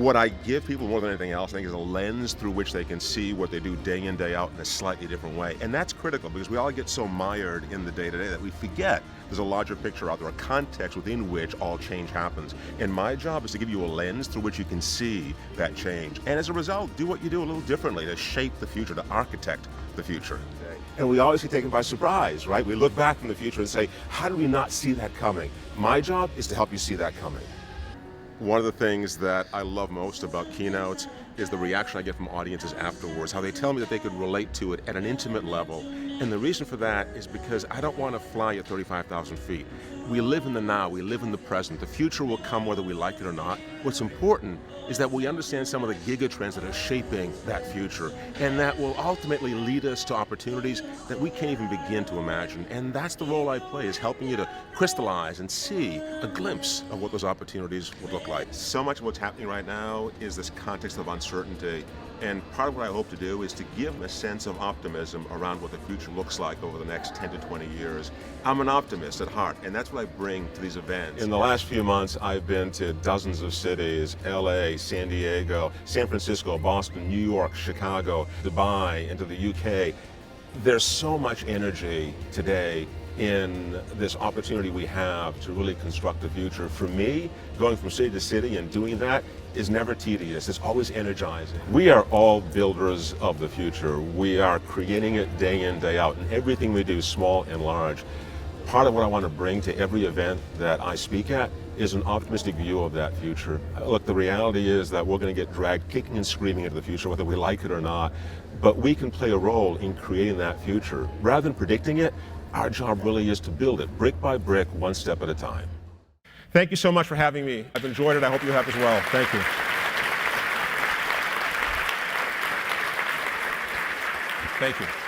What I give people more than anything else, I think, is a lens through which they can see what they do day in, day out in a slightly different way. And that's critical because we all get so mired in the day-to-day that we forget there's a larger picture out there, a context within which all change happens. And my job is to give you a lens through which you can see that change. And as a result, do what you do a little differently to shape the future, to architect the future. And we always get taken by surprise, right? We look back from the future and say, how do we not see that coming? My job is to help you see that coming. One of the things that I love most about keynotes is the reaction I get from audiences afterwards, how they tell me that they could relate to it at an intimate level. And the reason for that is because I don't want to fly at 35,000 feet. We live in the now, we live in the present. The future will come whether we like it or not. What's important is that we understand some of the gigatrends that are shaping that future, and that will ultimately lead us to opportunities that we can't even begin to imagine. And that's the role I play, is helping you to crystallize and see a glimpse of what those opportunities would look like. So much of what's happening right now is this context of uncertainty. And part of what I hope to do is to give a sense of optimism around what the future looks like over the next 10 to 20 years. I'm an optimist at heart, and that's what I bring to these events. In the last few months, I've been to dozens of cities: LA, San Diego, San Francisco, Boston, New York, Chicago, Dubai, and to the UK. There's so much energy today in this opportunity we have to really construct the future. For me, going from city to city and doing that is never tedious. It's always energizing. We are all builders of the future. We are creating it day in, day out, and everything we do, small and large. Part of what I want to bring to every event that I speak at is an optimistic view of that future. Look, the reality is that we're going to get dragged kicking and screaming into the future, whether we like it or not, but we can play a role in creating that future. Rather than predicting it, our job really is to build it brick by brick, one step at a time. Thank you so much for having me. I've enjoyed it. I hope you have as well. Thank you. Thank you.